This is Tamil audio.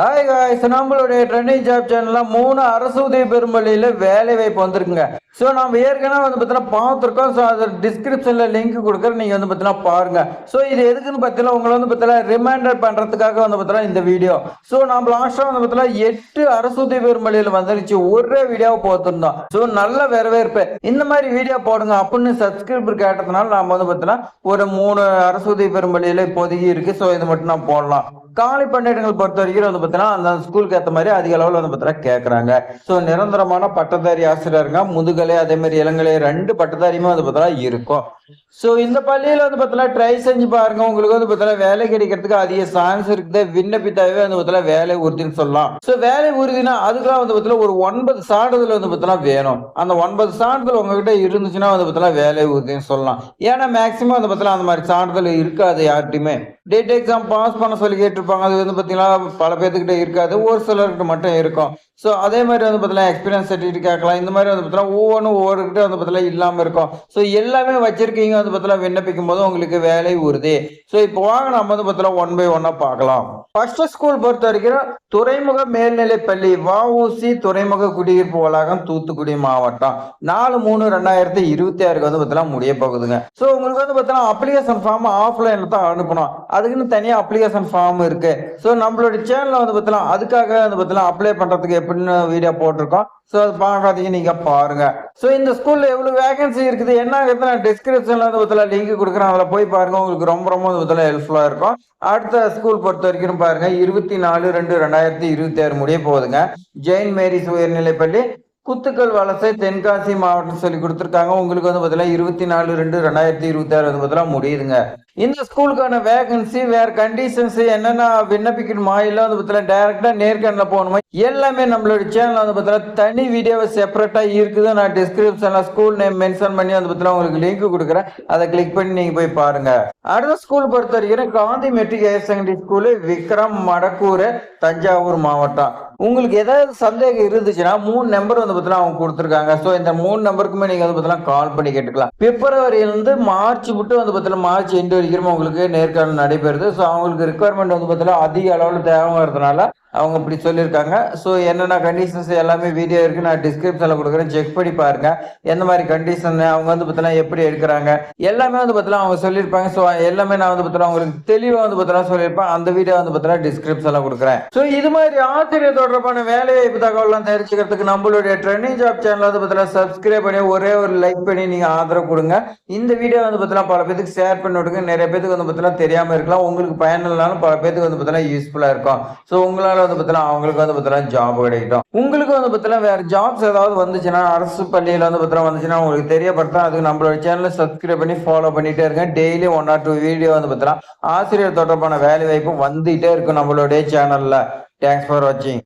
ஹாய் காய்ஸ், நம்மளுடைய ட்ரெண்டிங் ஜாப் சேனல்ல 3 அரசு உதவி பெறும் பள்ளியில வேலை வாய்ப்பு வந்திருக்குங்க. ஸோ நம்ம ஏற்கனவே பார்த்தீங்கன்னா பார்த்துருக்கோம். ஸோ அது டிஸ்கிரிப்ஷன்ல லிங்க் கொடுக்குறேன், நீங்க பார்த்தீங்கன்னா பாருங்க. ஸோ இது எதுக்குன்னு பார்த்தீங்கன்னா உங்களை பார்த்தீங்கன்னா ரிமைண்டர் பண்றதுக்காக பார்த்தீங்கன்னா இந்த வீடியோ. ஸோ நம்ம லாஸ்டா பார்த்தீங்கன்னா 8 அரசு உதவி பெறும் பள்ளியில வந்துருச்சு, ஒரே வீடியோவை போட்டிருந்தோம். ஸோ நல்ல வரவேற்பு. இந்த மாதிரி வீடியோ போடுங்க அப்படின்னு சப்ஸ்கிரைபர் கேட்டதுனால நாம பார்த்தீங்கன்னா ஒரு 3 அரசு உதவி பெறும் பள்ளியில இப்போதைக்கு இருக்கு. ஸோ இது மட்டும் நான் போடலாம். காலி பணியிடங்கள் பொறுத்த வரைக்கும் பார்த்தீங்கன்னா அந்த ஸ்கூலுக்கு ஏற்ற மாதிரி அதிக அளவில் பார்த்தீங்கன்னா கேட்கறாங்க. ஸோ நிரந்தரமான பட்டதாரி ஆசிரியருங்க, முதுகலை அதே மாதிரி இளங்கலை 2 பட்டதாரியுமே பார்த்தீங்கன்னா இருக்கும். ஸோ இந்த பள்ளியில பார்த்தீங்கன்னா ட்ரை செஞ்சு பாருங்க, உங்களுக்கு பார்த்தீங்கன்னா வேலை கிடைக்கிறதுக்கு அதிக சான்ஸ் இருக்குது. விண்ணப்பித்தாவே பார்த்தீங்கன்னா வேலை உறுதின்னு சொல்லலாம். ஸோ வேலை உறுதினா அதுக்கெல்லாம் பார்த்தீங்கன்னா ஒரு 9 சான்றிதழ் பார்த்தீங்கன்னா வேணும். அந்த 9 சான்றிதழ் உங்ககிட்ட இருந்துச்சுன்னா பார்த்தீங்கன்னா வேலை உறுதின்னு சொல்லலாம். ஏன்னா மேக்சிமம் பார்த்தீங்கன்னா அந்த மாதிரி சான்றிதழ் இருக்காது யார்கிட்டயுமே. டேட் எக்ஸாம் பாஸ் பண்ண சொல்லி கேட்டிருப்பாங்க, அது பார்த்தீங்கன்னா பல பேர்த்துக்கிட்ட இருக்காது, ஒரு சிலர்கிட்ட மட்டும் இருக்கும். ஸோ அதே மாதிரி பார்த்தீங்கன்னா எக்ஸ்பீரியன்ஸ் சர்டிஃபிகேட் கேட்கலாம். இந்த மாதிரி பார்த்தீங்கன்னா ஒவ்வொன்றும் ஒவ்வொருக்கிட்ட பார்த்தீங்கன்னா இல்லாமல் இருக்கும். ஸோ எல்லாமே வச்சிருக்கீங்க பார்த்தீங்கன்னா விண்ணப்பிக்கும் போது உங்களுக்கு வேலை உறுதி. ஸோ இப்போ வாங்க நம்ம பார்த்தீங்கன்னா 1 by 1 பார்க்கலாம். ஃபர்ஸ்ட் ஸ்கூல் பொறுத்த வரைக்கும் துறைமுக மேல்நிலை பள்ளி, வஉசி துறைமுக குடியிருப்பு வளாகம், தூத்துக்குடி மாவட்டம். 4/3/2026 பார்த்தீங்கன்னா முடிய போகுதுங்க. ஸோ உங்களுக்கு பார்த்தீங்கன்னா அப்ளிகேஷன் ஃபார்ம் ஆஃப்லைன்ல தான் அனுப்பணும். அதுக்குன்னு தனியாக அப்ளிகேஷன் ஃபார்ம் இருக்கு. ஸோ நம்மளுடைய சேனல்ல பார்த்தீங்கன்னா அதுக்காக பார்த்தீங்கன்னா அப்ளை பண்றதுக்கு எப்படின்னு வீடியோ போட்டிருக்கோம். ஸோ அது பார்க்காதீங்க, நீங்க பாருங்க. ஸோ இந்த ஸ்கூல்ல எவ்வளவு வேகன்சி இருக்குது என்னங்கிறது நான் டிஸ்கிரிப்ஷன்ல பார்த்தீங்கன்னா லிங்க் கொடுக்குறேன், அதில் போய் பாருங்க. உங்களுக்கு ரொம்ப ரொம்ப பார்த்தீங்கன்னா ஹெல்ப்ஃபுல்லா இருக்கும். அடுத்த ஸ்கூல் பொறுத்த வரைக்கும் பாருங்க 24/2/2026 முடிய போகுதுங்க. ஜெயின் மேரிஸ் உயர்நிலைப்பள்ளி, குத்துக்கல் வலசை, தென்காசி மாவட்டம் சொல்லி கொடுத்துருக்காங்க. உங்களுக்கு பார்த்தீங்கன்னா 24/2/2026 பார்த்தீங்கன்னா முடியுதுங்க. இந்த ஸ்கூலுக்கான வேகன்சி வேற கண்டிஷன்ஸ் என்னென்ன விண்ணப்பிக்கணுமா இல்லை பார்த்தீங்கன்னா டைரக்டா நேர்காணல போகணுமா எல்லாமே நம்மளோட சேனல் பார்த்தீங்கன்னா தனி வீடியோவை செப்பரேட்டா இருக்குது. நான் டிஸ்கிரிப்ஷன்ல ஸ்கூல் நேம் மென்ஷன் பண்ணி பார்த்தீங்கன்னா உங்களுக்கு லிங்க் கொடுக்குறேன், அதை கிளிக் பண்ணி நீங்க போய் பாருங்க. அடுத்த ஸ்கூல் பொறுத்த வரைக்கும் Gandhi matric higher secondary school, Vikram, Madakkur, Thanjavur மாவட்டம். உங்களுக்கு ஏதாவது சந்தேகம் இருந்துச்சுன்னா 3 நம்பர் பார்த்தீங்கன்னா அவங்க கொடுத்துருக்காங்க. ஸோ இந்த 3 நம்பருக்குமே நீங்க பார்த்தீங்கன்னா கால் பண்ணி கேட்டுக்கலாம். பிப்ரவரியிலிருந்து மார்ச் விட்டு பார்த்தீங்கன்னா மார்ச் எண்டு வரைக்கும் உங்களுக்கு நேர்காணல் நடைபெறுது. ஸோ அவங்களுக்கு ரிக்குவயர்மெண்ட் பார்த்தீங்கன்னா அதிக அளவில் தேவைங்கிறதுனால அவங்க இப்படி சொல்லியிருக்காங்க. ஸோ என்னென்ன கண்டிஷன்ஸ் எல்லாமே வீடியோ இருக்கு, நான் டிஸ்கிரிப்ஷனில் கொடுக்குறேன், செக் பண்ணி பாருங்க. எந்த மாதிரி கண்டிஷன் அவங்க பார்த்தீங்கன்னா எப்படி எடுக்கிறாங்க எல்லாமே பார்த்தீங்கன்னா அவங்க சொல்லியிருப்பாங்க. ஸோ எல்லாமே நான் பார்த்தீங்கன்னா உங்களுக்கு தெளிவாக பார்த்தீங்கன்னா சொல்லியிருப்பேன். அந்த வீடியோ பார்த்தீங்கன்னா டிஸ்கிரிப்ஷனில் கொடுக்குறேன். ஸோ இது மாதிரி ஆசிரியர் தொடர்பான வேலை வாய்ப்பு தகவலாம் தெரிஞ்சுக்கிறதுக்கு நம்மளுடைய ட்ரெண்டிங் ஜாப் சேனல் பார்த்தீங்கன்னா சப்ஸ்கிரைப் பண்ணி ஒரே ஒரு லைக் பண்ணி நீங்க ஆதரவு கொடுங்க. இந்த வீடியோ பார்த்தீங்கன்னா பல பேருக்கு ஷேர் பண்ணி விடுங்க. நிறைய பேருக்கு பார்த்தீங்கன்னா தெரியாம இருக்கலாம், உங்களுக்கு பயனில்லைனாலும் பல பேருக்கு பார்த்தீங்கன்னா யூஸ்ஃபுல்லா இருக்கும். ஸோ உங்களால அவங்களுக்கு பார்த்தீங்கன்னா ஜாப் கிடைக்கும். உங்களுக்கு பார்த்தீங்கன்னா வேற ஜாப்ஸ் ஏதாவது வந்துச்சுன்னா அரசு பள்ளியில பார்த்தீங்கன்னா வந்துச்சுன்னா உங்களுக்கு தெரியப்படுத்தா. அதுக்கு நம்மளோட சேனலை சப்ஸ்கிரைப் பண்ணி ஃபாலோ பண்ணிட்டே இருங்க. டெய்லி 1 or 2 வீடியோ பார்த்தீங்கன்னா ஆசிரியர் தொடர்பான வேலை வாய்ப்பு வந்துட்டே இருக்கும் நம்மளுடைய சேனல்ல. தேங்க்ஸ் ஃபார் வாட்சிங்.